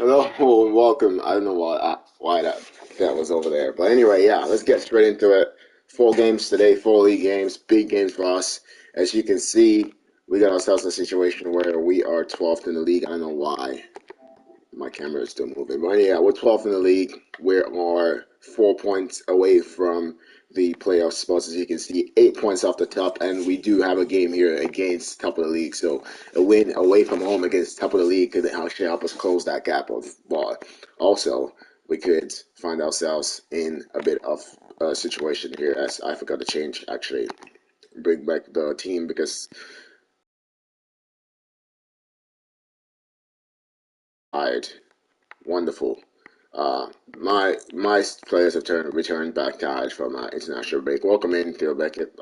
Hello, welcome. I don't know why that was over there, but anyway, yeah, let's get straight into it. 4 games today, 4 league games, big games for us. As you can see, we got ourselves in a situation where we are 12th in the league. I don't know why my camera is still moving, but yeah, we're 12th in the league. We are 4 points away from the playoff spots, as you can see, 8 points off the top, and we do have a game here against top of the league. So a win away from home against top of the league could actually help us close that gap of ball. Also, we could find ourselves in a bit of a situation here, as I forgot to change, actually, bring back the team because I wonderful. My players have returned back tied from international break. Welcome in, Theo Beckett.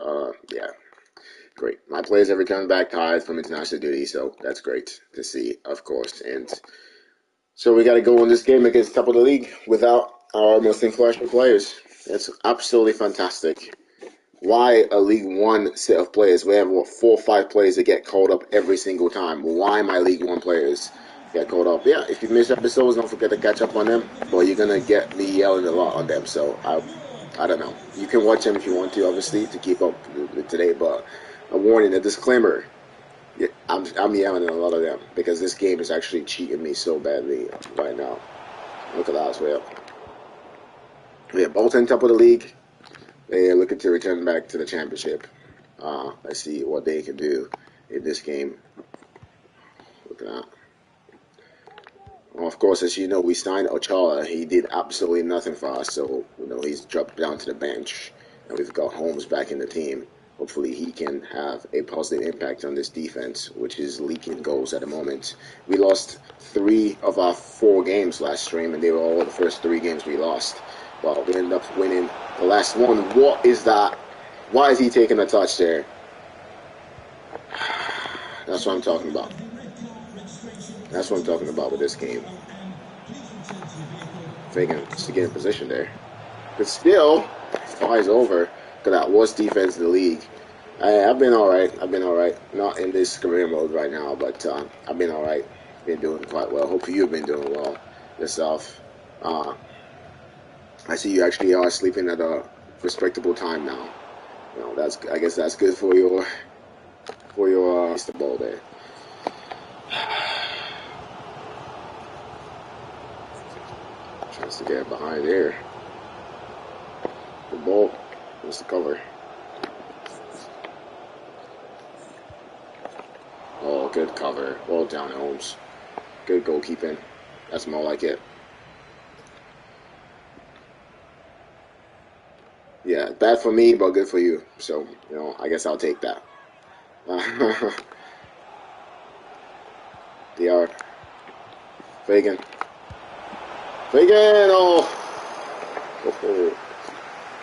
Yeah, great. My players have returned back tied from international duty, so that's great to see, of course. And so we got to go in this game against top of the league without our most influential players. It's absolutely fantastic. Why a League One set of players? We have, what, 4 or 5 players that get called up every single time. Why my League One players get called up? Yeah, if you miss episodes, don't forget to catch up on them. But you're going to get me yelling a lot on them. So I don't know. You can watch them if you want to, obviously, to keep up with today. But a warning, a disclaimer. Yeah, I'm yelling at a lot of them because this game is actually cheating me so badly right now. Look at that as well. We have Bolton top of the league. They are looking to return back to the championship. Let's see what they can do in this game. Look at that. Well, of course, as you know, we signed Ochala. He did absolutely nothing for us, so he's dropped down to the bench, and we've got Holmes back in the team. Hopefully, he can have a positive impact on this defense, which is leaking goals at the moment. We lost 3 of our 4 games last stream, and they were all the first 3 games we lost. Well, we ended up winning the last one. What is that? Why is he taking a touch there? That's what I'm talking about. That's what I'm talking about with this game. Fagan just to get in position there. But still, flies over. Because that worst defense in the league. I've been alright. Not in this career mode right now, but I've been alright. Been doing quite well. Hope you've been doing well yourself. I see you actually are sleeping at a respectable time now. I guess that's good for your the ball there. Tries to get behind there. The ball wants to cover. Oh, good cover. Well down, Holmes. Good goalkeeping. That's more like it. Yeah, bad for me, but good for you. So, I guess I'll take that. DR. Fagan. Oh.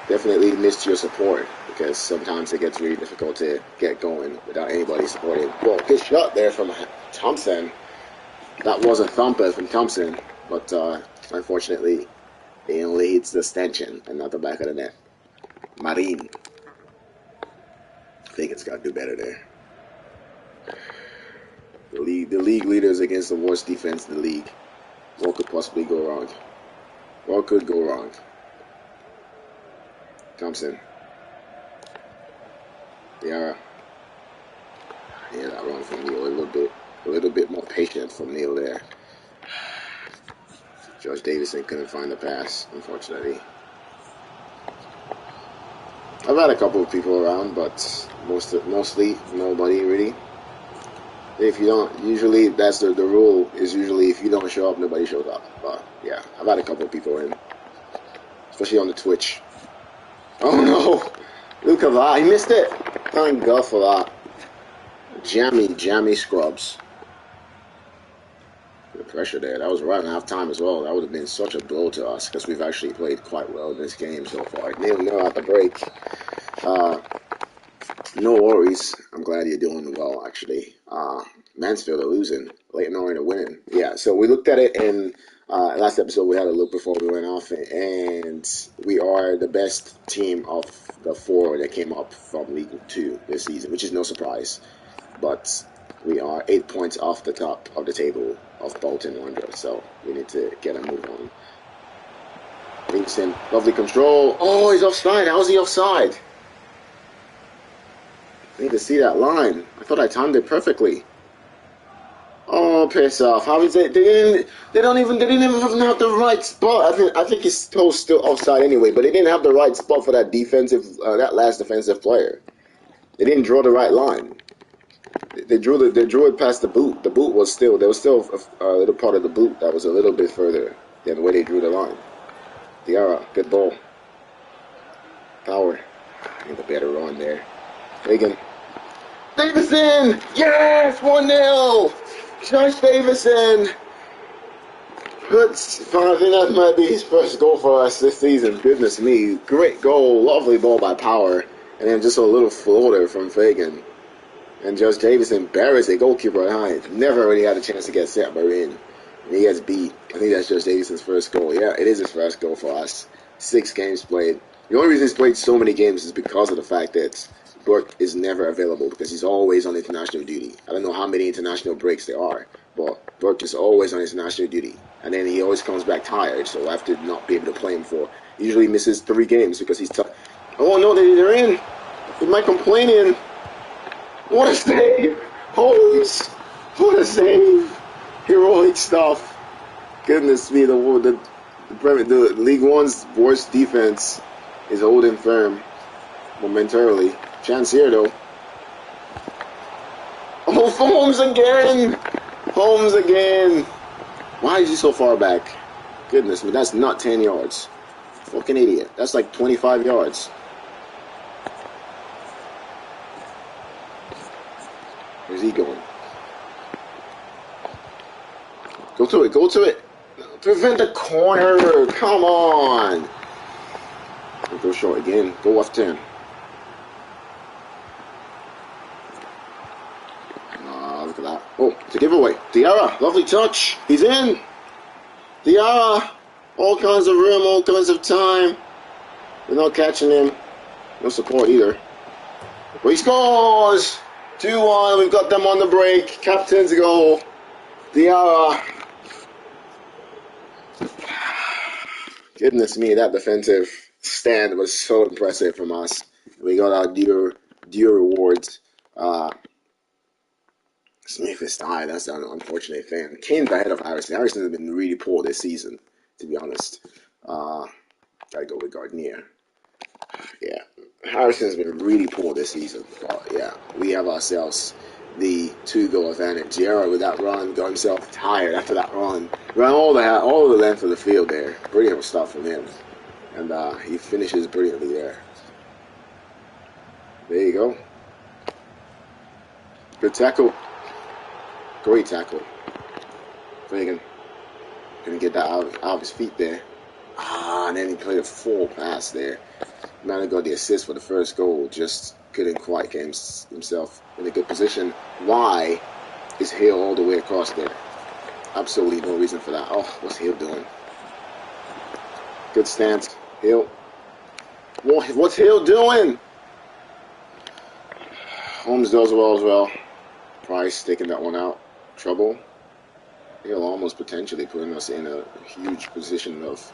Definitely missed your support because sometimes it gets really difficult to get going without anybody supporting. Well, good shot there from Thompson. That was a thumper from Thompson, but unfortunately, it only hits the stanchion and not the back of the net. Marine. I think it's got to do better there. The league leaders against the worst defense in the league. What could possibly go wrong? What could go wrong? Thompson. Yeah, that run from Neil a little bit more patient from Neil there. Josh Davison couldn't find the pass, unfortunately. I've had a couple of people around, but mostly nobody really. If you don't, usually that's the rule is usually if you don't show up, nobody shows up. But yeah, I've had a couple of people in, especially on the Twitch. Oh no, look at that, he missed it. Thank God for that. Jammy scrubs. The pressure there. That was right in half time as well. That would have been such a blow to us because we've actually played quite well in this game so far. 0-0 at the break. No worries. I'm glad you're doing well, actually. Mansfield are losing. Leighton Orient are winning. Yeah, so we looked at it in last episode. We had a look before we went off, and we are the best team of the 4 that came up from League 2 this season, which is no surprise. But We are 8 points off the top of the table of Bolton Wanderers, so we need to get a move on. Vincent, lovely control. Oh, he's offside. How's he offside? I need to see that line. I thought I timed it perfectly. Oh, piss off! How is it? They didn't even have the right spot. I think he's still offside anyway. But they didn't have the right spot for that that last defensive player. They didn't draw the right line. They drew it past the boot. The boot was there was still a little part of the boot that was a little bit further than the way they drew the line. Diarra, good ball. Power. I need a better run there. Hagen. Davison! Yes! 1-0! Josh Davison! I think that might be his first goal for us this season. Goodness me. Great goal. Lovely ball by Power. And then just a little floater from Fagan. And Josh Davison buries a goalkeeper at high. Never really had a chance to get set by in. And he gets beat. I think that's Josh Davison's first goal. Yeah, it is his first goal for us. 6 games played. The only reason he's played so many games is because of the fact that Burke is never available because he's always on international duty. I don't know how many international breaks there are, but Burke is always on international duty. And then he always comes back tired, so I have to not be able to play him for. He usually misses 3 games because he's tough. Oh no, they're in. Am I complaining? What a save! Holmes! What a save! Heroic stuff. Goodness me, the League One's worst defense is holding firm momentarily. Chance here though. Oh, Holmes again! Holmes again! Why is he so far back? Goodness me, that's not 10 yards. Fucking idiot. That's like 25 yards. Where's he going? Go to it, go to it. Prevent the corner. Come on. Go short again. Go off 10. Look at that. Oh, it's a giveaway. Diarra, lovely touch. He's in. Diarra, all kinds of room, all kinds of time. We're not catching him. No support either. But he scores. 2-1. We've got them on the break. Captain's goal. Diarra. Goodness me, that defensive stand was so impressive from us. We got our due rewards. Smith is tied. That's an unfortunate thing. Kane's ahead of Harrison. Harrison has been really poor this season, to be honest. Gotta go with Gardner. Yeah, Harrison's been really poor this season. But yeah, we have ourselves the 2-goal advantage. Diarra with that run got himself tired after that run. Ran all the length of the field there. Brilliant stuff from him. And he finishes brilliantly there. There you go. Good tackle. Great tackle. Fagan couldn't get that out of his feet there. And then he played a full pass there. Man got the assist for the first goal, just couldn't quite get himself in a good position. Why is Hill all the way across there? Absolutely no reason for that. Oh, what's Hill doing? Good stance. Hill. What's Hill doing? Holmes does well as well. Price taking that one out. Trouble. Hill almost potentially putting us in a huge position of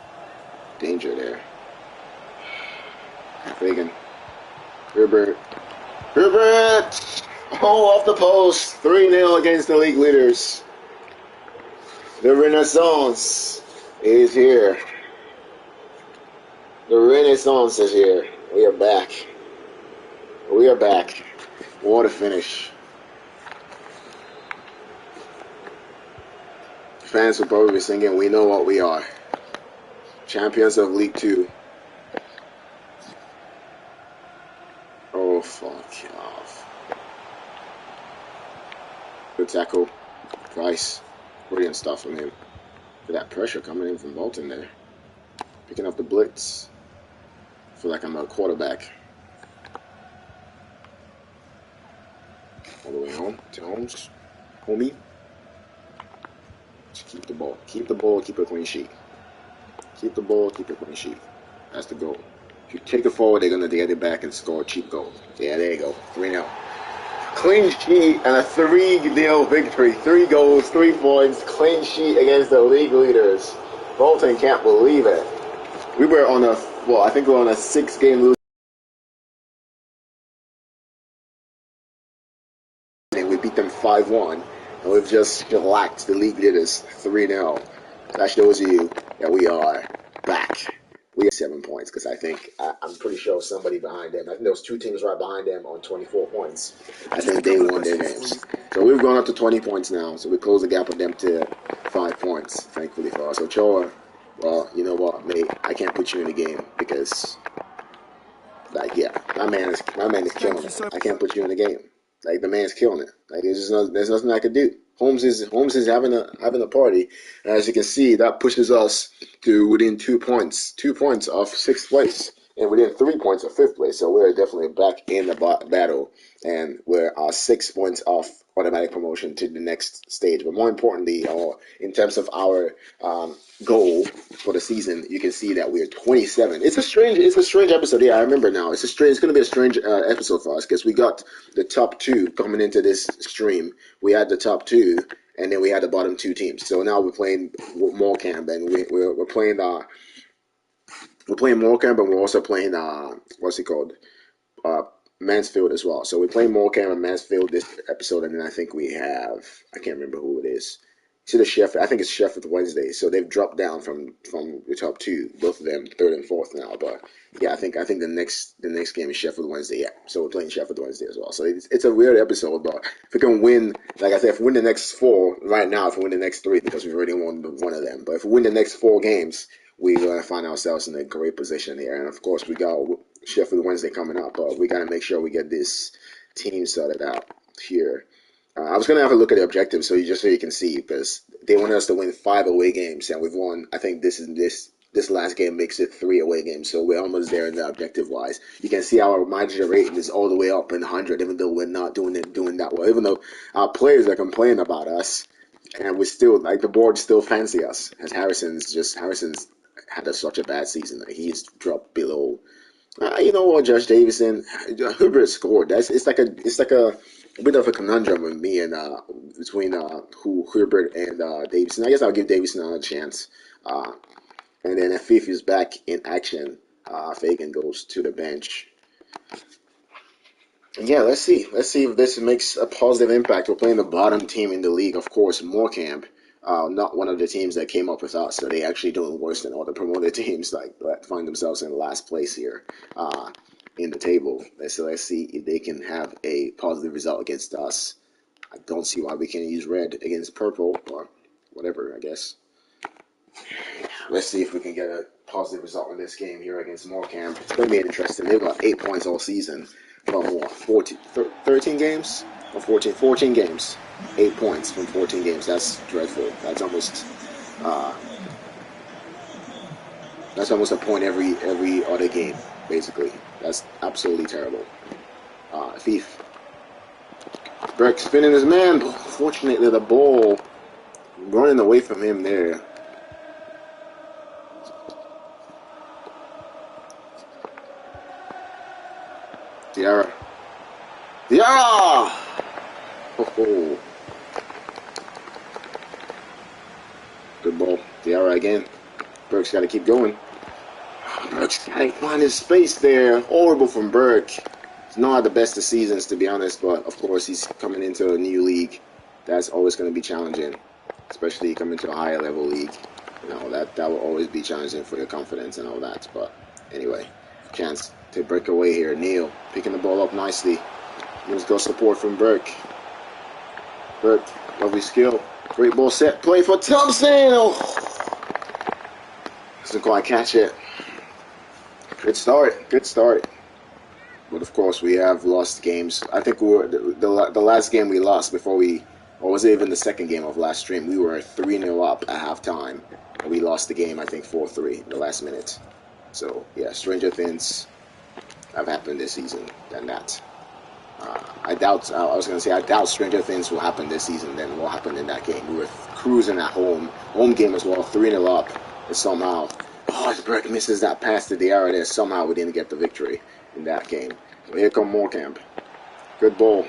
danger there. Fagan. Herbert. Oh, off the post. 3-0 against the league leaders. The Renaissance is here. The Renaissance is here. We are back. We are back. What a finish. Fans will probably be singing, "We know what we are." Champions of League 2. Oh, fuck off. Good tackle. Price. Brilliant stuff from him. Look at that pressure coming in from Bolton there. Picking up the blitz. I feel like I'm a quarterback. All the way home to Holmes. Homie. Just keep the ball. Keep the ball, keep a clean sheet. Keep the ball, keep a clean sheet. That's the goal. If you take it forward, they're going to get it back and score a cheap goal. Yeah, there you go. 3-0. Clean sheet and a 3-0 victory. 3 goals, 3 points, clean sheet against the league leaders. Bolton can't believe it. We were on a, well, I think we were on a 6-game losing. And we beat them 5-1. And we've just shellacked the league leaders 3-0. That shows you that we are back. We have 7 points because I'm pretty sure somebody behind them. I think there was 2 teams right behind them on 24 points. I think they won their games. So we've gone up to 20 points now. So we close the gap with them to 5 points, thankfully for us. So Choa, well, you know what, mate, I can't put you in the game because, like, yeah, my man is killing it. I can't put you in the game. Like, the man's killing it. Like, there's nothing I could do. Holmes is having a party. And as you can see, that pushes us to within 2 points. 2 points of 6th place. And within 3 points of 5th place. So we're definitely back in the battle. And we're 6 points off automatic promotion to the next stage. But more importantly, in terms of our goal for the season, you can see that we're 27. It's a strange episode. Yeah, I remember now. It's going to be a strange episode for us because we got the top 2 coming into this stream. We had the top 2, and then we had the bottom 2 teams. So now we're playing Morecambe, and we're playing Morecambe, and we're also playing what's it called? Mansfield as well. So we're playing Morecambe and Mansfield this episode, and then I think we have, I can't remember who it is. It's the Sheffield. I think it's Sheffield Wednesday. So they've dropped down from the top 2, both of them, 3rd and 4th now. But yeah, I think the next game is Sheffield Wednesday. Yeah, so we're playing Sheffield Wednesday as well. So it's a weird episode, but if we can win, like I said, if we win the next 4 right now, if we win the next 3, because we've already won one of them. But if we win the next 4 games, we're going to find ourselves in a great position here. And of course, we got Sheffield Wednesday coming up, but we got to make sure we get this team sorted out here. I was going to have a look at the objectives so you can see, because they wanted us to win 5 away games, and we've won. I think this last game makes it 3 away games, so we're almost there in the objective-wise. You can see our manager rating is all the way up in 100, even though we're not doing that well. Even though our players are complaining about us, and we still, like, the board still fancy us, as Harrison's had such a bad season. Like, he's dropped below. You know what, Josh Davison, Herbert scored. It's like a bit of a conundrum with me and between Herbert and Davison. I guess I'll give Davison another chance. And then if Fifi is back in action, Fagan goes to the bench. And yeah, let's see if this makes a positive impact. We're playing the bottom team in the league, of course, Morecambe. Not one of the teams that came up with us, so they actually doing worse than all the promoted teams that find themselves in last place here in the table. So let's see if they can have a positive result against us. I don't see why we can't use red against purple, or whatever, I guess. Let's see if we can get a positive result in this game here against Morecambe. It's going to be interesting. They've got 8 points all season from 13 games? Or 14 games. 8 points from 14 games. That's dreadful. That's almost a point every other game, basically. That's absolutely terrible. Thief. Burke spinning his man. Fortunately, the ball running away from him there. Diarra. Oh. Good ball. Diarra again. Burke's got to keep going. Burke's got to find his space there. Horrible from Burke. It's not the best of seasons, to be honest, but of course he's coming into a new league. That's always going to be challenging, especially coming to a higher level league. You know, that will always be challenging for your confidence and all that. But anyway, chance to break away here. Neil picking the ball up nicely. Neil's got support from Burke. Burke, lovely skill. Great ball set play for Thompson. Oh. Doesn't quite catch it. Good start. But of course, we have lost games. I think we were the last game we lost before or was it even the second game of last stream? We were 3-0 up at halftime. And we lost the game, I think, 4-3 in the last minute. So, yeah, stranger things have happened this season than that. I doubt stranger things will happen this season than what happened in that game. We were cruising at home game as well, 3-0 up, and somehow, Burke misses that pass to Diarra there. Somehow we didn't get the victory in that game. So here come Morecambe. Good ball.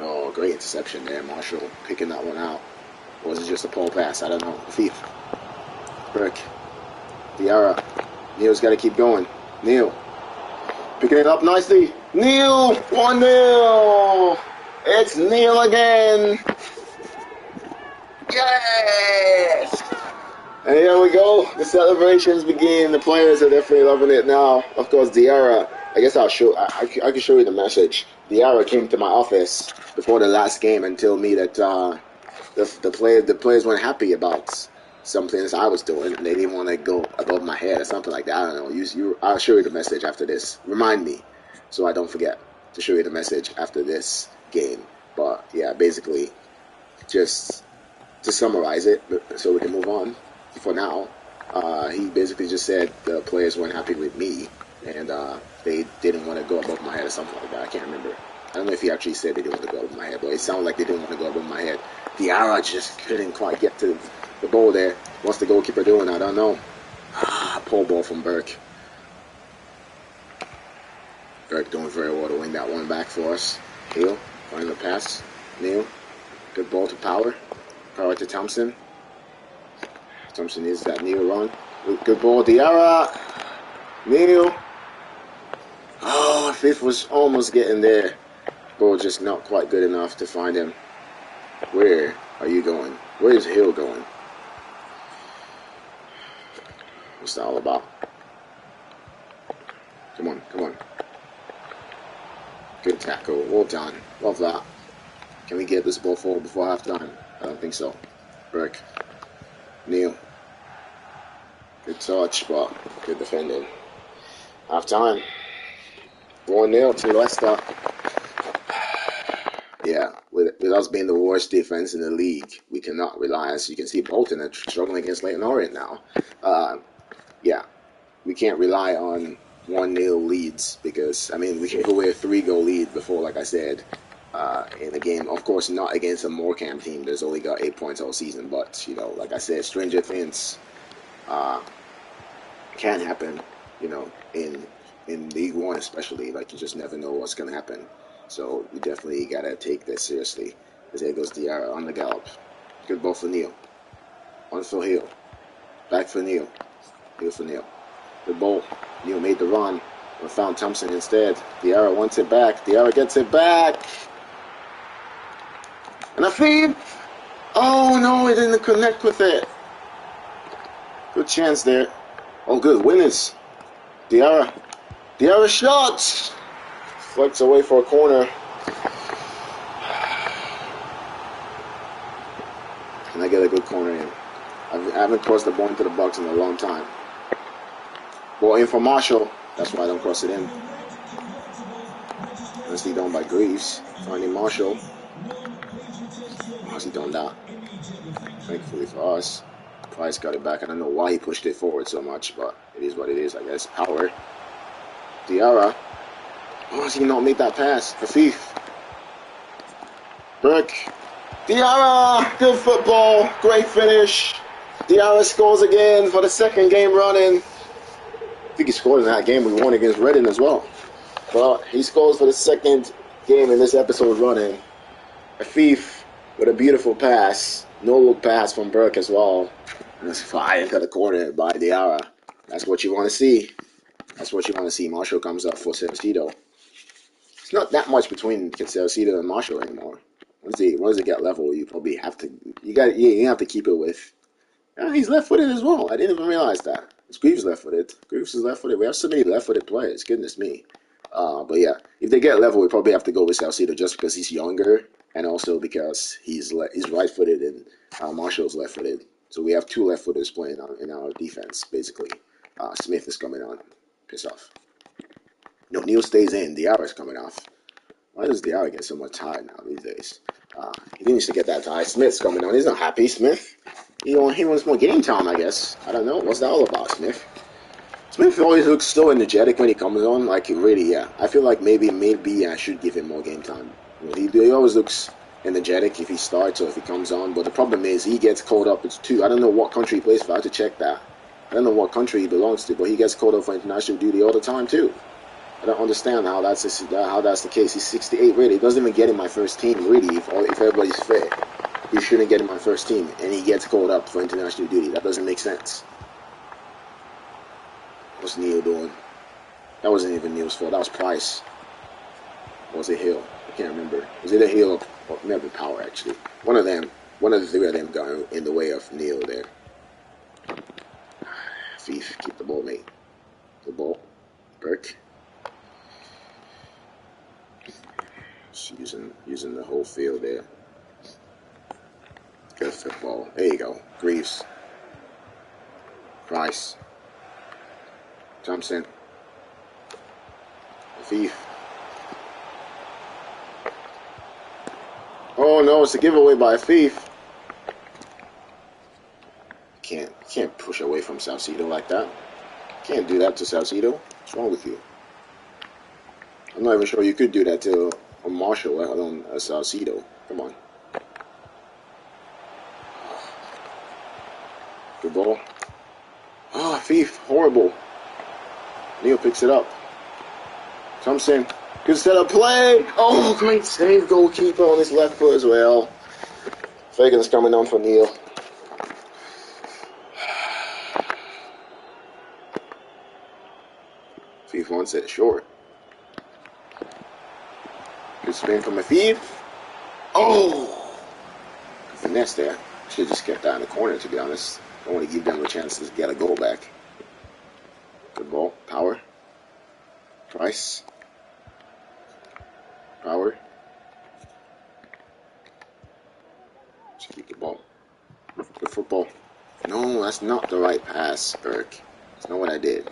Oh, great interception there. Marshall picking that one out. Or was it just a pole pass? I don't know. Thief. Burke. Diarra. Neil's got to keep going. Neil. Picking it up nicely. Neil! 1-0! It's Neil again! Yes! And here we go. The celebrations begin. The players are definitely loving it now. Of course, Diarra. I guess I'll show. I can show you the message. Diarra came to my office before the last game and told me that the players weren't happy about some things I was doing, and they didn't want to go above my head or something like that. I don't know. I'll show you the message after this. Remind me, so I don't forget to show you the message after this game. But yeah, basically, just to summarize it, so we can move on. For now, he basically just said the players weren't happy with me, and they didn't want to go above my head or something like that. I can't remember. I don't know if he actually said they didn't want to go above my head, but it sounded like they didn't want to go above my head. Diarra just couldn't quite get to the ball there. What's the goalkeeper doing? I don't know. Pole ball from Burke. Burke doing very well to win that one back for us. Neil, final pass. Neil, good ball to Power. Power to Thompson. Thompson is that Neil run. Good ball, Diarra. Neil. Oh, Fifth was almost getting there. Ball just not quite good enough to find him. Where are you going? Where is Hill going? What's that all about? Come on, come on. Good tackle. Well done. Love that. Can we get this ball forward before halftime? I don't think so. Burke. Neil. Good touch, but good defending. Halftime. 1-0 to Leicester. Yeah, with us being the worst defense in the league, we cannot rely. As you can see, Bolton are struggling against Leyton Orient now. Yeah, we can't rely on 1-0 leads because, I mean, we can go with a 3-goal lead before, like I said, in a game. Of course, not against a Morecambe team that's only got 8 points all season, but, you know, like I said, stranger things can happen, you know, in League One especially. Like, you just never know what's going to happen. So we definitely got to take this seriously. Because there goes Diarra on the gallop. Good ball for Neil. On for Hill. Back for Neil. Hill for Neil. Good ball. Neil made the run. But found Thompson instead. Diarra wants it back. Diarra gets it back. And a feed. Oh no, it didn't connect with it. Good chance there. Oh good, winners. Diarra. Diarra shots. Flicks away for a corner. And I get a good corner in. I haven't crossed the ball into the box in a long time. Ball in for Marshall. That's why I don't cross it in. Nicely done by Greaves. Finding Marshall. How's he done that? Thankfully for us. Price got it back. I don't know why he pushed it forward so much, but it is what it is, I guess. Power. Diarra. Oh, does he not make that pass? Hafif. Burke. Diarra! Good football. Great finish. Diarra scores again for the second game running. I think he scored in that game we won against Reading as well. But he scores for the second game in this episode running. Hafif with a beautiful pass. No-look pass from Burke as well. And it's fired to the corner by Diarra. That's what you want to see. That's what you want to see. Marshall comes up for Salcedo. It's not that much between Salcedo and Marshall anymore. Once they get level, you probably have to. You have to keep it with. He's left-footed as well. I didn't even realize that. It's Greaves left-footed. Greaves is left-footed. We have so many left-footed players. Goodness me. But yeah, if they get level, we probably have to go with Salcedo just because he's younger, and also because he's right-footed and Marshall's left-footed. So we have two left-footers playing in our defense basically. Smith is coming on. Piss off. No, Neil stays in. Diarra's coming off. Why does Diarra get so much tired now these days? He didn't used to get that tired. Smith's coming on. He's not happy, Smith. He wants more game time, I guess. I don't know. What's that all about, Smith? Smith always looks so energetic when he comes on. Like, really, yeah. I feel like maybe I should give him more game time. He always looks energetic if he starts or if he comes on. But the problem is he gets called up. It's two. I don't know what country he plays for. I have to check that. I don't know what country he belongs to, but he gets called up for international duty all the time, too. I don't understand how that's the case. He's 68 rated. He doesn't even get in my first team, really. If everybody's fit, he shouldn't get in my first team, and he gets called up for international duty. That doesn't make sense. What's Neil doing? That wasn't even Neil's fault. That was Price. Or was it Hill? I can't remember. Was it a Hill or maybe Power, actually? One of them. One of the three of them got in the way of Neil there. Thief, keep the ball, mate. The ball. Burke. Just using the whole field there. Good football. There you go. Greaves. Price. Thompson. Thief. Oh no, it's a giveaway by a thief. Can't push away from Salcedo like that. Can't do that to Salcedo. What's wrong with you? I'm not even sure you could do that to a Marshall, let alone a Salcedo. Come on. Good ball. Ah, thief. Horrible. Neil picks it up. Thompson. Good setup play. Oh, great save, goalkeeper on his left foot as well. Fagan's coming on for Neil. Thief wants it short. Good spin from a thief. Oh! Finesse there. Should have just kept that in the corner, to be honest. I want to give them a chance to get a goal back. Good ball. Power. Price. Power. Just keep the ball. Good football. No, that's not the right pass, Burke. That's not what I did.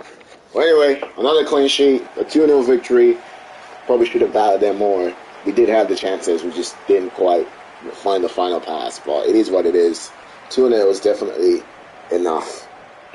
Well, anyway, another clean sheet, a 2-0 victory. Probably should have batted them more. We did have the chances. We just didn't quite find the final pass. But it is what it is. 2-0 is definitely enough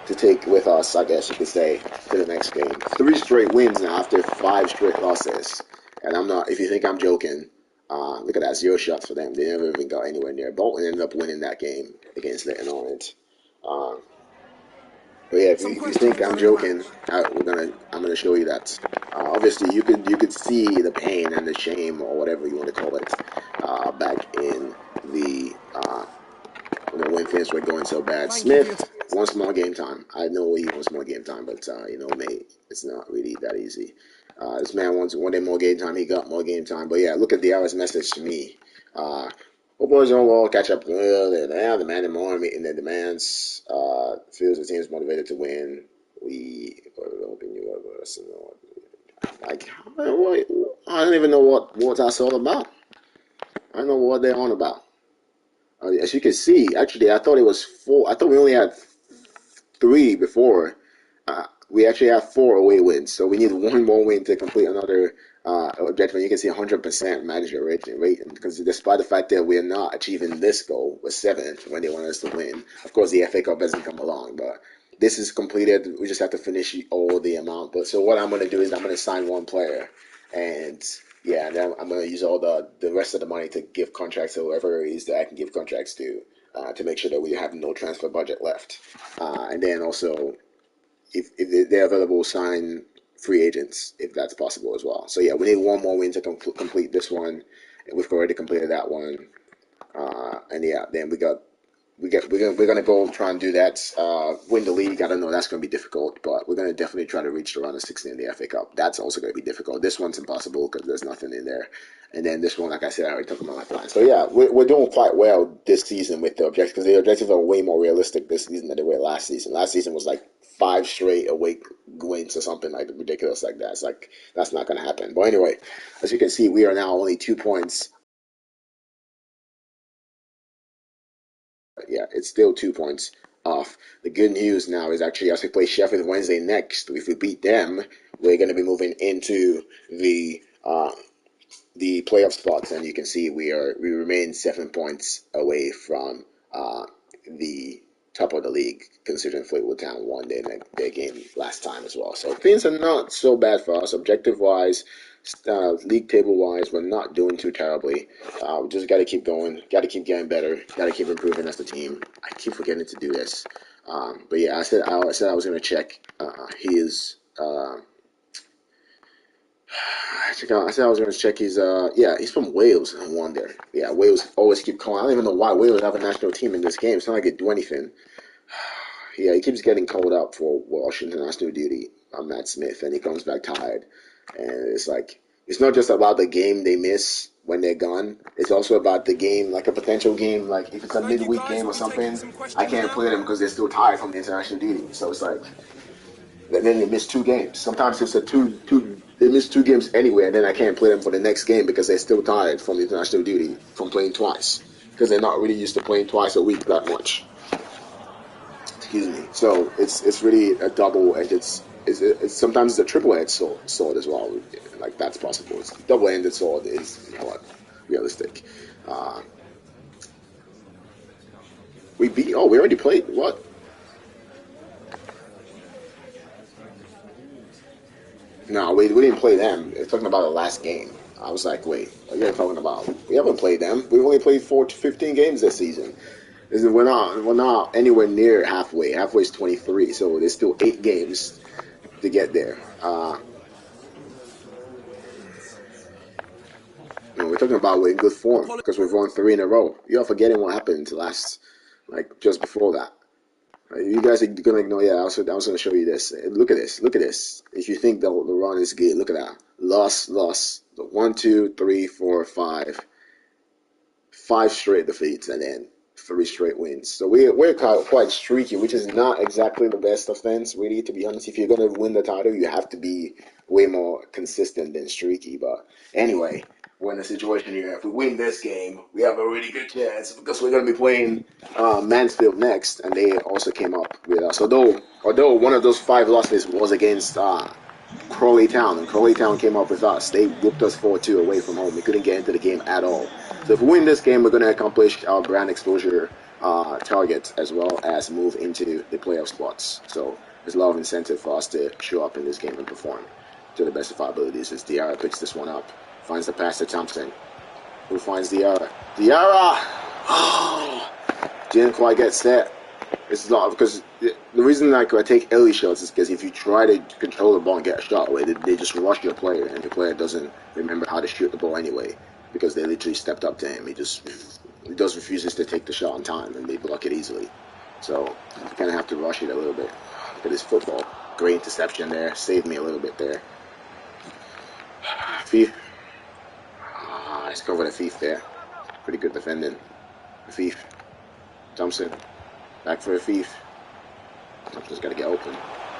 to take with us, I guess you could say, to the next game. 3 straight wins now after 5 straight losses. And I'm not, if you think I'm joking, look at that, 0 shots for them. They never even got anywhere near. Bolton ended up winning that game against Leighton Orient. But yeah, if you think I'm joking, I'm gonna show you that. Obviously, you could see the pain and the shame, or whatever you want to call it, back in the when things were going so bad. Smith, one small game time. I know he wants more game time, but mate, it's not really that easy. This man wanted more game time. He got more game time. But yeah, look at the hour's message to me. Footballers don't all catch up. The man in more meeting their demands. Feels the team's motivated to win. We are hoping you of us. Like, I don't even know what that's all about. I don't know what they're on about. As you can see, actually, I thought it was 4. I thought we only had 3 before. We actually have 4 away wins, so we need 1 more win to complete another objective. And you can see 100% manager rating, because despite the fact that we're not achieving this goal, we're 7th when they want us to win. Of course, the FA Cup hasn't come along, but this is completed. We just have to finish all the amount. But so what I'm going to do is I'm going to sign 1 player, and yeah, and then I'm going to use all the rest of the money to give contracts to whoever it is that I can give contracts to make sure that we have no transfer budget left. And then also, if they're available, sign free agents if that's possible as well. So yeah, we need 1 more win to complete this one. We've already completed that one, and yeah, then we're gonna go try and do that. Win the league. I don't know. That's gonna be difficult, but we're gonna definitely try to reach the round of 16 in the FA Cup. That's also gonna be difficult. This one's impossible because there's nothing in there. And then this one, like I said, I already talked about my plan. So yeah, we're doing quite well this season with the objectives, because the objectives are way more realistic this season than they were last season. Last season was like 5 straight away wins or something like ridiculous like that. It's like that's not gonna happen. But anyway, as you can see, we are now only 2 points. Yeah, it's still 2 points off. The good news now is actually as we play Sheffield Wednesday next, if we beat them, we're going to be moving into the playoff spots, and you can see we remain 7 points away from the top of the league, considering Fleetwood Town won their game last time as well. So things are not so bad for us, objective wise. League table wise, we're not doing too terribly. We just got to keep going, got to keep getting better, got to keep improving as the team. I keep forgetting to do this, but yeah, I said I was going to check his I said I was going to check his. Yeah, he's from Wales. I wonder. Yeah, Wales always keep calling. I don't even know why Wales have a national team in this game. It's not like they do anything. Yeah, he keeps getting called up for Washington national duty. Matt Smith, and he comes back tired. And it's like it's not just about the game they miss when they're gone. It's also about the game, like a potential game. Like if it's a midweek game or something, I can't play them because they're still tired from the international duty. So it's like, and then they miss 2 games. Sometimes it's a two. They miss 2 games anyway, and then I can't play them for the next game because they're still tired from the international duty from playing twice because they're not really used to playing twice a week that much. Excuse me. So it's really a double-edged. It's sometimes it's a triple-edged sword as well. Like that's possible. It's double-ended sword is what realistic. Uh, we beat. Oh, we already played. What? No, we didn't play them. It's talking about the last game. I was like, wait, what are you talking about? We haven't played them. We've only played 4 to 15 games this season. We're not anywhere near halfway. Halfway is 23, so there's still 8 games to get there. We're talking about we're in good form because we've won 3 in a row. You're forgetting what happened last, like just before that. You guys are gonna ignore. Yeah, I was gonna show you this. Look at this. Look at this. If you think the run is good, look at that. Loss. 1, 2, 3, 4, 5. 5 straight defeats and then 3 straight wins. So we're quite streaky, which is not exactly the best of things, really, to be honest. If you're going to win the title, you have to be way more consistent than streaky. But anyway, we're in a situation here. If we win this game, we have a really good chance because we're going to be playing Mansfield next, and they also came up with us. Although one of those 5 losses was against Crawley Town, and Crawley Town came up with us. They whooped us 4-2 away from home. We couldn't get into the game at all. So if we win this game, we're going to accomplish our brand exposure targets as well as move into the playoff spots. So there's a lot of incentive for us to show up in this game and perform to the best of our abilities. As Diarra picks this one up, finds the pass to Thompson, who finds Diarra. Oh, didn't quite get set. It's not because the reason I take early shots is because if you try to control the ball and get a shot away, they just rush your player, and the player doesn't remember how to shoot the ball anyway because they literally stepped up to him. He just refuses to take the shot on time, and they block it easily. So you kind of have to rush it a little bit. Look at this football. Great interception there. Saved me a little bit there. Thief. Let's cover the thief there. Pretty good defending. The thief. Thompson. Back for a thief. Thompson's got to get open.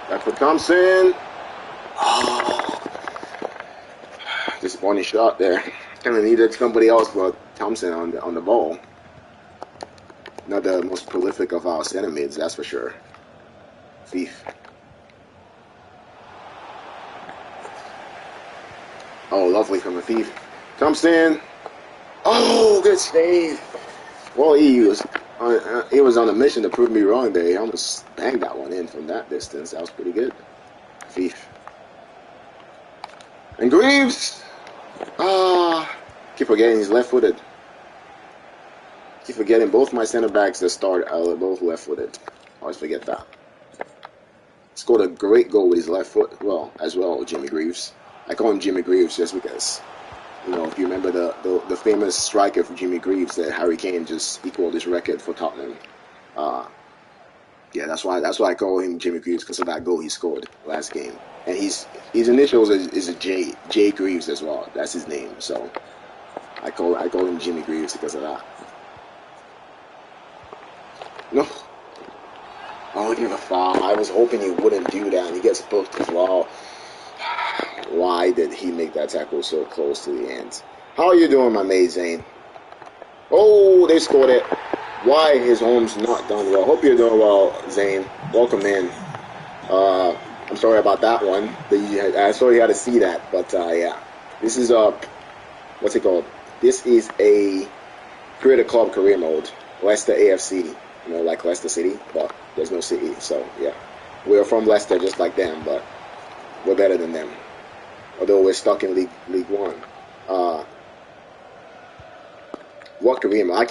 Back for Thompson. Oh. Disappointing shot there. Kind of needed somebody else but Thompson on the ball. Not the most prolific of our center mids, that's for sure. Thief. Oh, lovely from the thief. Thompson. Oh, good save. Well, he was on a mission to prove me wrong there. He almost banged that one in from that distance. That was pretty good. Thief. And Greaves. Keep forgetting he's left-footed. Keep forgetting both my center backs that start are both left-footed. Always forget that. Scored a great goal with his left foot. Well, as well, Jimmy Greaves. I call him Jimmy Greaves just because, if you remember the famous striker for Jimmy Greaves that Harry Kane just equaled his record for Tottenham. Yeah, that's why I call him Jimmy Greaves, because of that goal he scored last game. And his initials is a J Greaves as well. That's his name. So I call him Jimmy Greaves because of that. No. Oh, give a foul. I was hoping he wouldn't do that, and he gets booked as well. Why did he make that tackle so close to the end? How are you doing, my mate, Zane? Oh, they scored it. Why his home's not done well? Hope you're doing well, Zane. Welcome in. I'm sorry about that one. I saw you had to see that, but yeah. This is what's it called? This is a Create a Club career mode. Leicester AFC. Like Leicester City, but there's no city, so yeah. We're from Leicester just like them, but we're better than them. Although we're stuck in League One. What career mode? I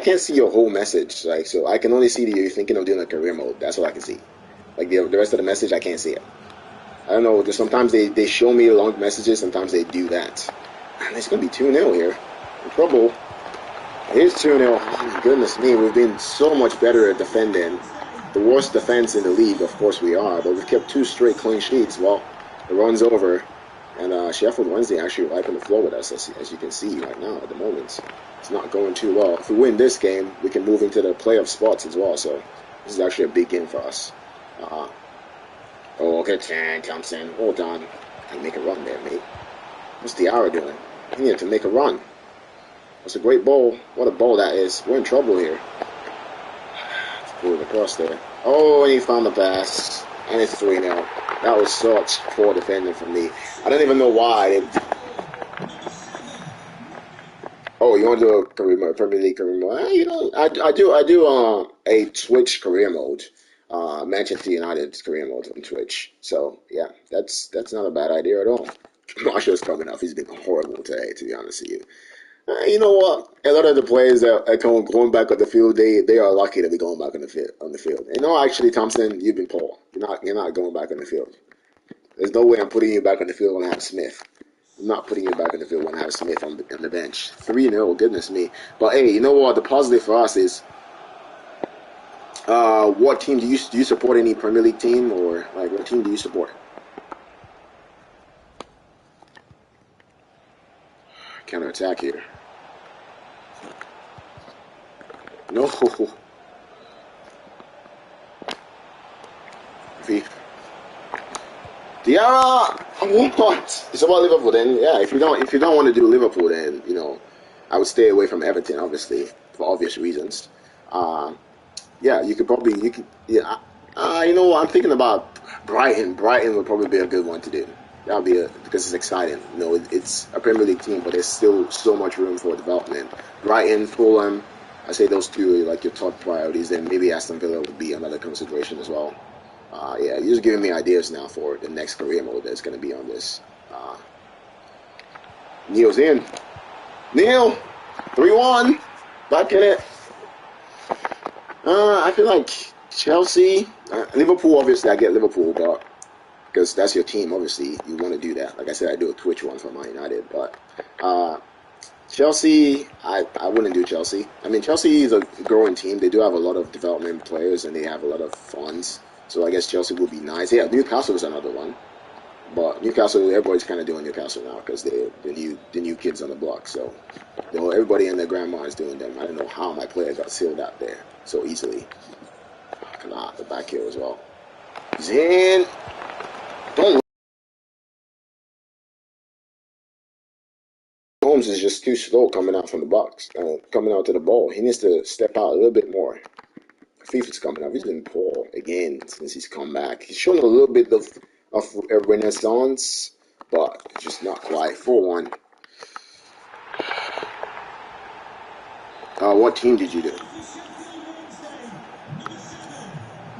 can't see your whole message. So I can only see that you're thinking of doing a career mode. That's all I can see. Like the rest of the message, I can't see it. I don't know. Sometimes they show me long messages. Sometimes they do that. And it's gonna be 2-0 here. In trouble. Here's 2-0. Oh, goodness me, we've been so much better at defending. The worst defense in the league, of course we are, but we've kept 2 straight clean sheets. Well, the run's over, and Sheffield Wednesday actually wiping the floor with us, as you can see right now at the moment. It's not going too well. If we win this game, we can move into the playoff spots as well, so this is actually a big game for us. Oh, good turn, Thompson. Hold on. Can you make a run there, mate? What's Diarra doing? He needed to make a run. That's a great ball. What a ball that is. We're in trouble here. Pull it across there. Oh, and he found the pass. And it's 3-0. That was such poor defending from me. I don't even know why. Oh, you want to do a Premier League career mode? You know, I do a Twitch career mode. Manchester United's career mode on Twitch. So yeah, that's not a bad idea at all. Marshall's coming up. He's been horrible today, to be honest with you. You know what? A lot of the players that are going back on the field, they are lucky to be going back on the field. You know, actually, Thompson, you've been poor. You're not going back on the field. There's no way I'm putting you back on the field when I have Smith. I'm not putting you back on the field when I have Smith on the bench. 3-0, goodness me. But hey, you know what? The positive for us is, what team do you support? Any Premier League team, or like what team do you support? Counter attack here. No. Diarra, what? It's about Liverpool then. Yeah, if you don't want to do Liverpool, then you know, I would stay away from Everton, obviously, for obvious reasons. Yeah, yeah. You know what? I'm thinking about Brighton. Brighton would probably be a good one to do. That'll be because it's exciting. You know, it's a Premier League team, but there's still so much room for development. Brighton, Fulham. I say those two are like your top priorities. Then maybe Aston Villa would be another consideration as well. Yeah, you're just giving me ideas now for the next career mode that's going to be on this. Neil's in. Neil, 3-1. Back in it. I feel like Chelsea, Liverpool. Obviously, I get Liverpool, but because that's your team. Obviously, you want to do that. Like I said, I do a Twitch one for Man United, but Chelsea, I wouldn't do Chelsea. I mean, Chelsea is a growing team. They do have a lot of development players, and they have a lot of funds. So I guess Chelsea would be nice. Yeah, Newcastle is another one. But Newcastle, everybody's kind of doing Newcastle now because they're the new kids on the block. So everybody and their grandma is doing them. I don't know how my player got sealed out there so easily. Come on, the back here as well. Zin. Don't. Holmes is just too slow coming out from the box, coming out to the ball. He needs to step out a little bit more. FIFA's coming up. He's been poor again since he's come back. He's shown a little bit of a renaissance, but just not quite. 4-1. What team did you do?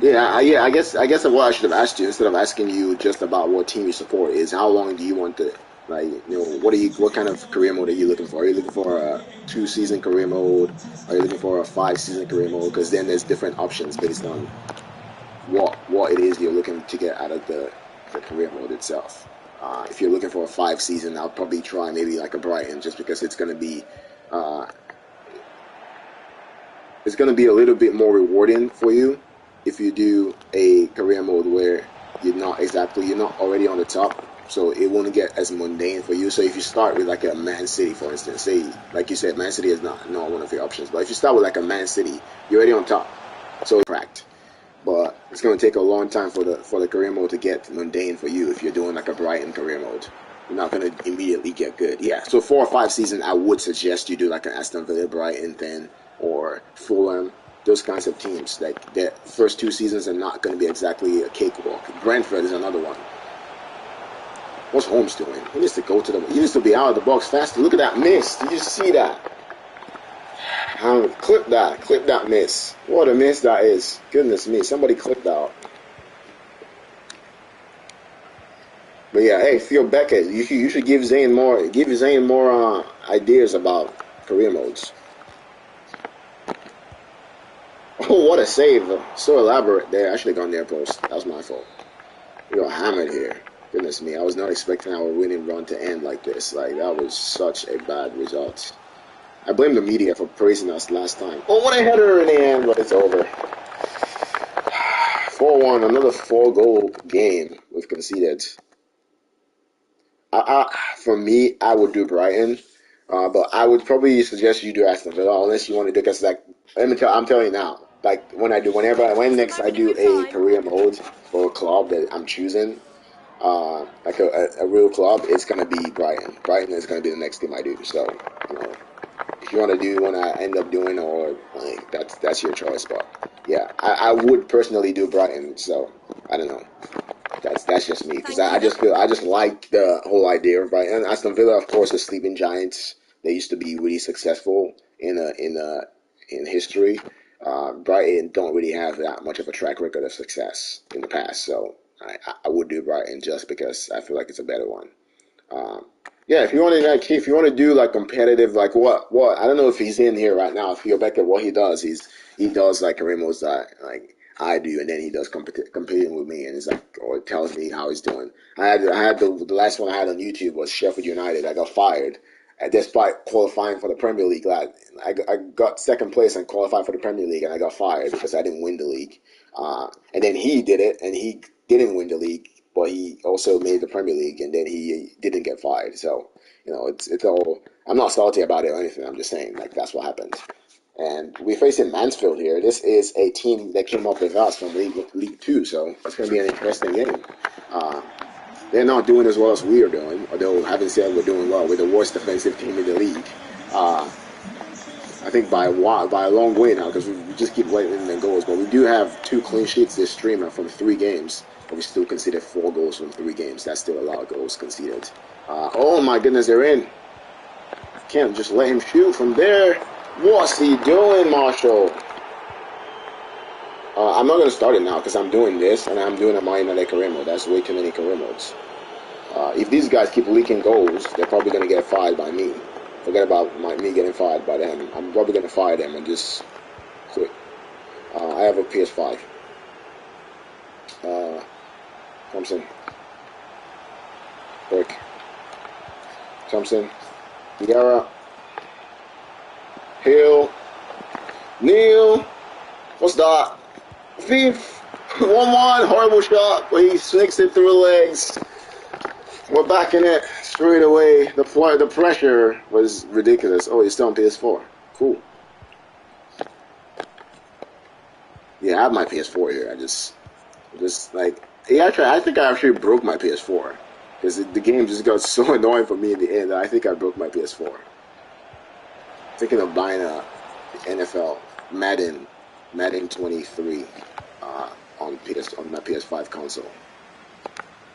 Yeah. I guess what I should have asked you instead of asking you just about what team you support is how long do you want to, like, you know, what kind of career mode are you looking for? Are you looking for a 2-season career mode? Are you looking for a 5-season career mode? Because then there's different options based on what it is you're looking to get out of the career mode itself. If you're looking for a 5-season, I'll probably try maybe like a Brighton, just because it's going to be a little bit more rewarding for you if you do a career mode where you're not already on the top, so it won't get as mundane for you. So if you start with like a Man City, for instance, say like you said, Man City is not one of your options, but if you start with like a Man City, you're already on top, so it's cracked. But it's going to take a long time for the career mode to get mundane for you if you're doing like a Brighton career mode. You're not going to immediately get good. Yeah, so 4 or 5 seasons, I would suggest you do like an Aston Villa, Brighton thing, or Fulham, those kinds of teams. Like their first 2 seasons are not going to be exactly a cakewalk. Brentford is another one. What's Holmes doing? He needs to go to he needs to be out of the box faster. Look at that miss. Did you see that? Clip that miss. What a miss that is. Goodness me, somebody clip that. But yeah, hey, Phil Beckett, you should give Zane more ideas about career modes. Oh, what a save. So elaborate there. I should have gone near post. That was my fault. We got hammered here. Goodness me, I was not expecting our winning run to end like this. Like, that was such a bad result. I blame the media for praising us last time. Oh, what a header in the end, but it's over. 4-1, another 4-goal game we've conceded. For me, I would do Brighton, but I would probably suggest you do Aston Villa unless you want to do, because like I'm telling you now, like when next I do a career mode for a club that I'm choosing, like a real club, it's gonna be Brighton. Brighton is gonna be the next team I do. So, you know, if you want to do what I end up doing, or like that's your choice. But yeah, I would personally do Brighton. So I don't know. That's just me, because I just like the whole idea of Brighton. Aston Villa, of course, are sleeping giants. They used to be really successful in history. Brighton don't really have that much of a track record of success in the past, so I would do Brighton just because I feel like it's a better one. Um, yeah, if you want to do like competitive, like what I don't know if he's in here right now. If you're back at what he does, he does like Ramos that like I do, and then he does competing with me, and he's like, or tells me how he's doing. I had the last one I had on YouTube was Sheffield United. I got fired. Despite qualifying for the Premier League, I got second place and qualified for the Premier League, and I got fired because I didn't win the league. And then he did it, and he didn't win the league, but he also made the Premier League, and then he didn't get fired. So, you know, it's all. I'm not salty about it or anything. I'm just saying, like, that's what happened. And we're facing Mansfield here. This is a team that came up with us from League Two, so it's going to be an interesting game. Uh, they're not doing as well as we are doing, although having said we're doing well. We're the worst defensive team in the league. Uh, I think by a long way now, because we just keep letting in goals. But we do have 2 clean sheets this stream from 3 games, but we still conceded 4 goals from 3 games. That's still a lot of goals conceded. Oh my goodness, they're in. Can't just let him shoot from there. What's he doing, Marshall? I'm not going to start it now because I'm doing this, and I'm doing a Man United career mode. That's way too many career modes. If these guys keep leaking goals, they're probably going to get fired by me. Forget about me getting fired by them. I'm probably going to fire them and just quit. I have a PS5. Thompson. Burke. Thompson. Diarra. Hill. Neil. What's that? Fifth. 1-1. Horrible shot, but he sneaks it through the legs. We're back in it straight away. The pressure was ridiculous. Oh, he's still on PS4. Cool. Yeah, I have my PS4 here. I just like, yeah, I think I actually broke my PS4 because the game just got so annoying for me in the end that I think I broke my PS4. Thinking of buying a NFL Madden 23 on my PS5 console.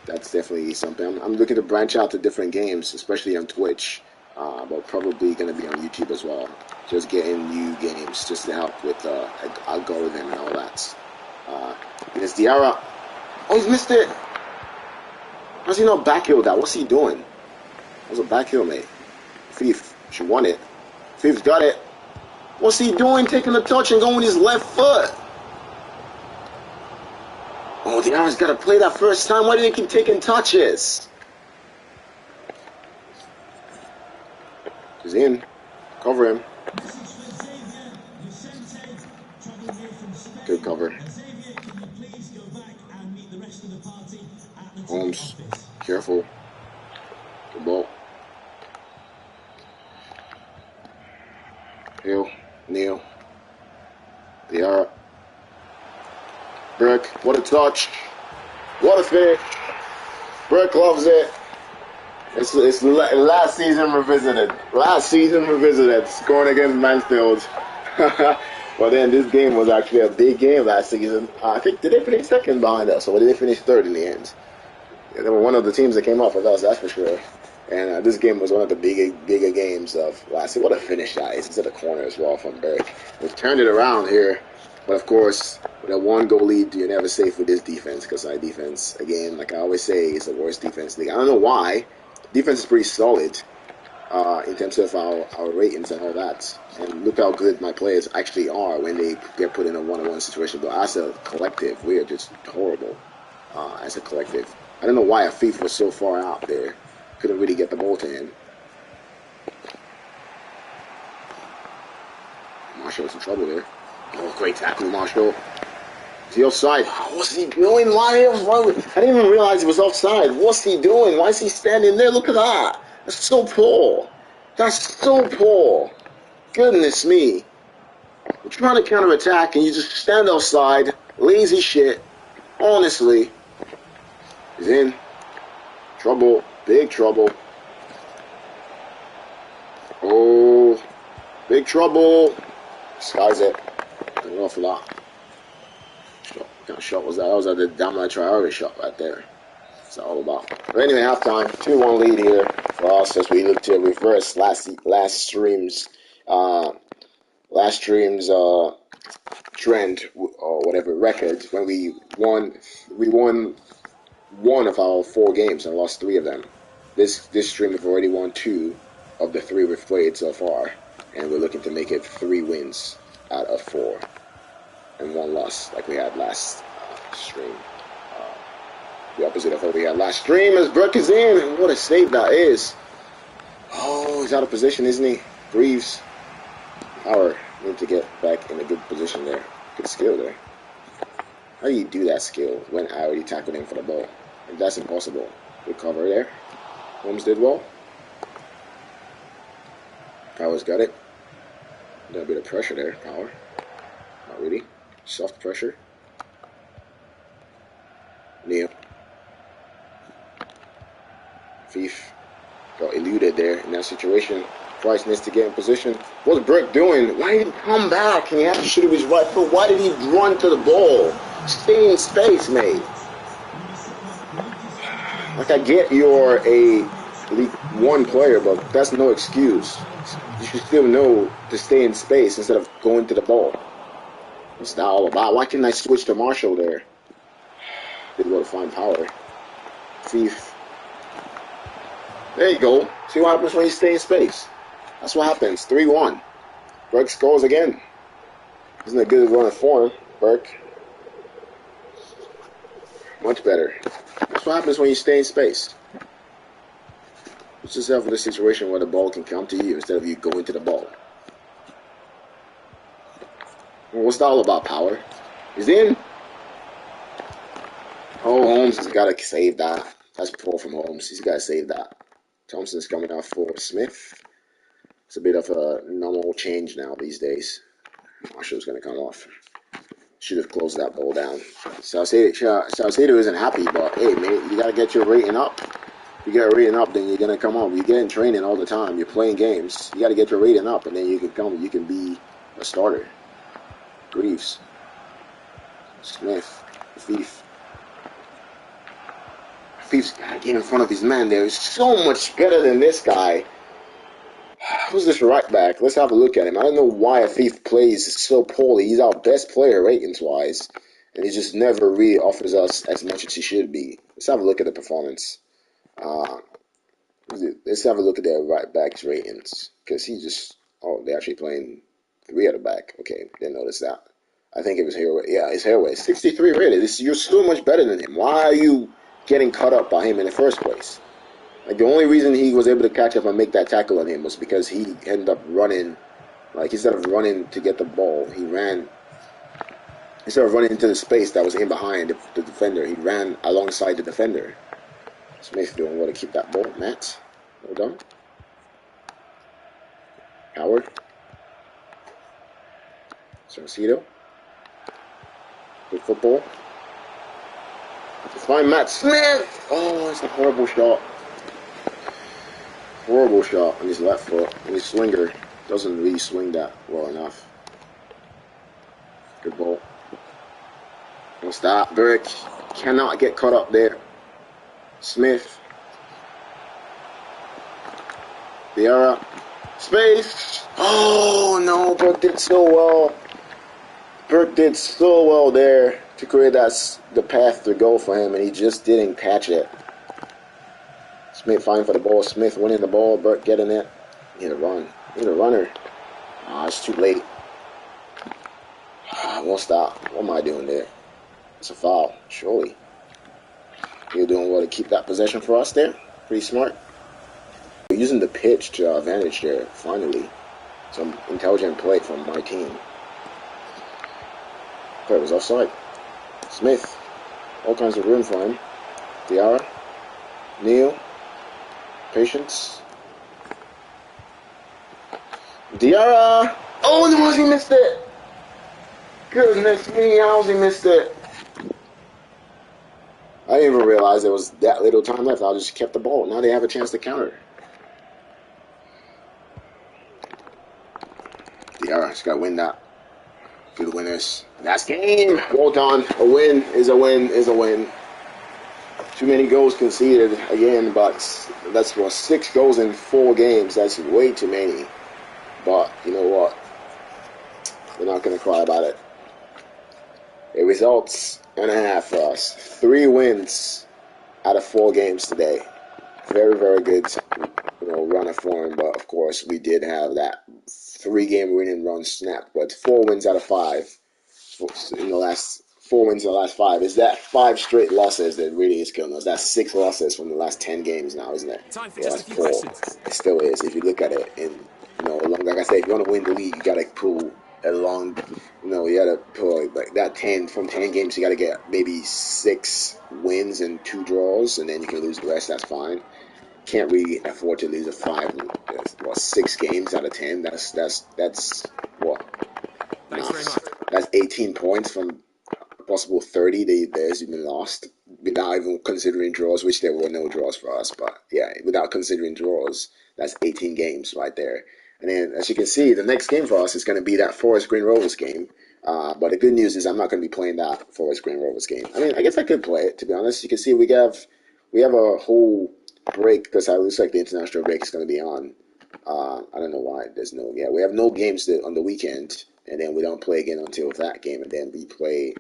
That's definitely something. I'm looking to branch out to different games, especially on Twitch, but probably going to be on YouTube as well. Just getting new games just to help with the algorithm and all that. It's Diarra. Oh, he's missed it. How's he not backheel that? What's he doing? That was a backheel, mate. Thief, she won it. Thief's got it. What's he doing? Taking the touch and going with his left foot. Oh, Diarra's got to play that first time. Why did he keep taking touches? He's in. Cover him. Good cover. Holmes. Careful. Good ball. Hill. Neil. Diarra. Brick, what a touch. What a finish. Brick loves it. It's last season revisited. Last season revisited. Scoring against Mansfield. But then this game was actually a big game last season. I think, did they finish second behind us, or did they finish third in the end? Yeah, they were one of the teams that came off with us, that's for sure. And this game was one of the bigger games of last season. What a finish that is. It's at the corner as well from Burke. We've turned it around here. But of course, with a 1-goal lead, you're never safe with this defense, because our defense, again, like I always say, is the worst defense in the league. I don't know why. Defense is pretty solid in terms of our ratings and all that. And look how good my players actually are when they get put in a 1-on-1 situation. But as a collective, we are just horrible as a collective. I don't know why Afif was so far out there. Couldn't really get the ball to him. Marshall's in trouble there. Oh, great tackle, Marshall. Is he offside? What's he doing? Why? I didn't even realize he was offside. What's he doing? Why is he standing there? Look at that. That's so poor. That's so poor. Goodness me. You're trying to counterattack and you just stand offside. Lazy shit. Honestly. He's in. Trouble. Big trouble. Oh. Big trouble. Skies it. An awful lot. What kind of shot was that? That was the Damla Traore shot right there. That's all about. But anyway, halftime, 2-1 lead here for us as we look to reverse last stream's trend or whatever record when we won one of our 4 games and lost 3 of them. This stream we've already won 2 of the 3 we've played so far, and we're looking to make it 3 wins out of 4 and 1 loss like we had last stream. The opposite of what we had last stream as Burke is in. What a save that is. Oh, he's out of position, isn't he? Greaves. Power. Need to get back in a good position there. Good skill there. How do you do that skill when I already tackled him for the ball? Like, that's impossible. Good cover there. Holmes did well. Power's got it. A little bit of pressure there, Power. Not really. Soft pressure. Neil. Thief got eluded there in that situation. Price needs to get in position. What's Burke doing? Why did he come back? And he had to shoot with his right foot. Why did he run to the ball? Stay in space, mate. Like, I get you're a League 1 player, but that's no excuse. You should still know to stay in space instead of going to the ball. What's that all about? Why can't I switch to Marshall there? Did well to find Power. Thief. There you go. See what happens when you stay in space. That's what happens. 3-1. Burke scores again. Isn't it good run of form, Burke? Much better. That's what happens when you stay in space. Put yourself in a situation where the ball can come to you instead of you going to the ball. Well, what's that all about, Power? He's in. Oh, Holmes has got to save that. That's poor from Holmes. He's got to save that. Thompson's coming out for Smith. It's a bit of a normal change now these days. Marshall's going to come off. Should have closed that ball down. Salcedo isn't happy, but hey, mate, you got to get your rating up. If you get a rating up, then you're going to come on. You get in training all the time. You're playing games. You got to get your rating up, and then you can come. You can be a starter. Greaves. Smith. Thief. Thief's got to get in front of his man there. He's so much better than this guy. Who's this right back? Let's have a look at him. I don't know why a Thief plays so poorly. He's our best player ratings-wise, and he just never really offers us as much as he should be. Let's have a look at the performance. Let's have a look at their right back's ratings, because he just... Oh, they're actually playing 3 at the back. Okay, didn't notice that. I think it was Hairway. Yeah, it's Hairway. 63 rated. You're so much better than him. Why are you getting caught up by him in the first place? Like, the only reason he was able to catch up and make that tackle on him was because he ended up running. Like, instead of running to get the ball, he ran. Instead of running into the space that was in behind the defender, he ran alongside the defender. Smith doing well to keep that ball. Matt, well done. Howard. Salcedo. Good football. Let's find Matt Smith. Oh, it's a horrible shot. Horrible shot on his left foot. And his swinger doesn't really swing that well enough. Good ball. What's that? Burke cannot get caught up there. Smith. Vieira. Space. Oh, no. Burke did so well. Burke did so well there to create the path to go for him, and he just didn't catch it. Smith fine for the ball. Smith winning the ball. Burke getting it. Need a run. Need a runner. It's too late. Won't stop. What am I doing there? It's a foul, surely. You're doing well to keep that possession for us there. Pretty smart. We're using the pitch to our advantage there, finally. Some intelligent play from my team. Okay, it was offside. Smith. All kinds of room for him. Diarra. Neal. Patience. Diarra! Oh, no, he missed it! Goodness me, how's he missed it? I didn't even realize there was that little time left. I just kept the ball. Now they have a chance to counter. Diarra just got to win that. Good winners. That's game. Well done. A win is a win is a win. Too many goals conceded again, but that's for 6 goals in 4 games. That's way too many. But you know what? We're not going to cry about it. It results and a half for us. 3 wins out of 4 games today. Very, very good, run of form. But of course, we did have that 3-game winning run snap. But 4 wins out of 5 in the last 4 wins in the last 5. Is that 5 straight losses that really is killing us? That's 6 losses from the last 10 games now, isn't it? Time for Yeah, just that's a few 4. questions. It still is. If you look at it, and like I said, if you want to win the league, you gotta pull a long. You gotta pull like that 10 from 10 games. You gotta get maybe 6 wins and 2 draws, and then you can lose the rest. That's fine. Can't really afford to lose a 6 games out of 10. That's what. Thanks Nah, very much. that's 18 points from possible 30 there's been lost without even considering draws, which there were no draws for us. But yeah, without considering draws, that's 18 games right there. And then, as you can see, the next game for us is going to be that Forest Green Rovers game. But the good news is I'm not going to be playing that Forest Green Rovers game. I mean, I guess I could play it, to be honest. You can see we have a whole break because it looks like the international break is going to be on. I don't know why there's no. Yeah, we have no games on the weekend, and then we don't play again until that game, and then we play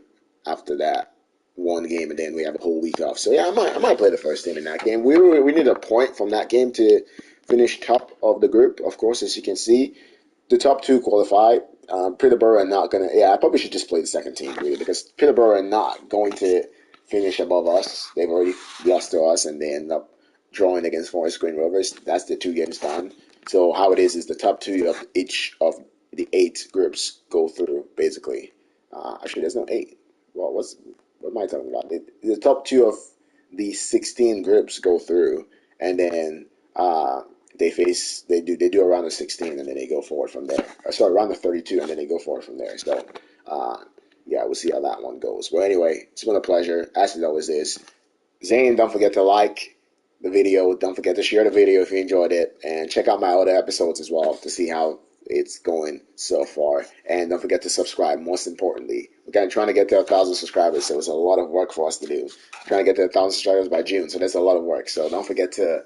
after that 1 game, and then we have a whole week off. So yeah, I might play the first team in that game. We need a point from that game to finish top of the group. Of course, as you can see, the top 2 qualify. Peterborough are not gonna. Yeah, I probably should just play the second team really because Peterborough are not going to finish above us. They've already lost to us, and they end up drawing against Forest Green Rovers. That's the 2 games done. So how it is the top 2 of each of the 8 groups go through basically. Actually, there's no 8. Well, what am I talking about? The top 2 of the 16 groups go through, and then they do a round of 16, and then they go forward from there. Sorry, round of 32, and then they go forward from there. So yeah, we'll see how that one goes. But anyway, it's been a pleasure, as it always is. Zane, don't forget to like the video. Don't forget to share the video if you enjoyed it, and check out my other episodes as well to see how it's going so far. And don't forget to subscribe. Most importantly, we're trying to get to 1,000 subscribers, so it's a lot of work for us to do. Trying to get to 1,000 subscribers by June, so that's a lot of work. So don't forget to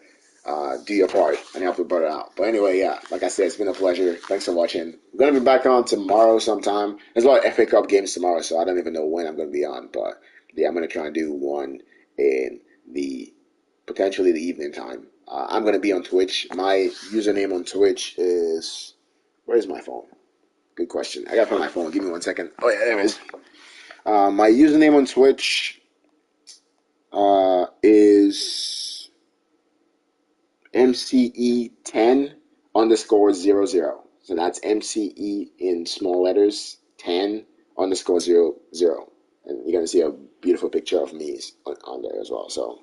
do your part and help your brother out. But anyway, yeah, like I said, it's been a pleasure. Thanks for watching. I'm gonna be back on tomorrow sometime. There's a lot of FA Cup games tomorrow, so I don't even know when I'm gonna be on. But yeah, I'm gonna try and do one in the potentially the evening time. I'm going to be on Twitch. My username on Twitch is. Where's my phone? Good question. I got to find my phone. Give me 1 second. Oh, yeah, there it is. My username on Twitch is MCE10 underscore 00. So that's MCE in small letters 10 underscore 00. And you're going to see a beautiful picture of me on there as well. So,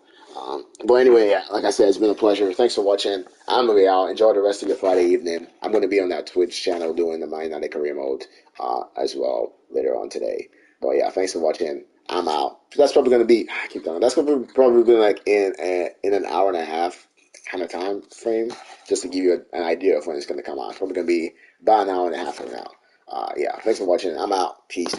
but anyway, yeah, like I said, it's been a pleasure. Thanks for watching. I'm going to be out. Enjoy the rest of your Friday evening. I'm going to be on that Twitch channel doing the My Night Career Mode as well later on today. But yeah, thanks for watching. I'm out. That's probably going to be, I keep going. That's going to probably be like in an hour and a half kind of time frame, just to give you an idea of when it's going to come out. It's probably going to be about an hour and a half from now. Yeah, thanks for watching. I'm out. Peace.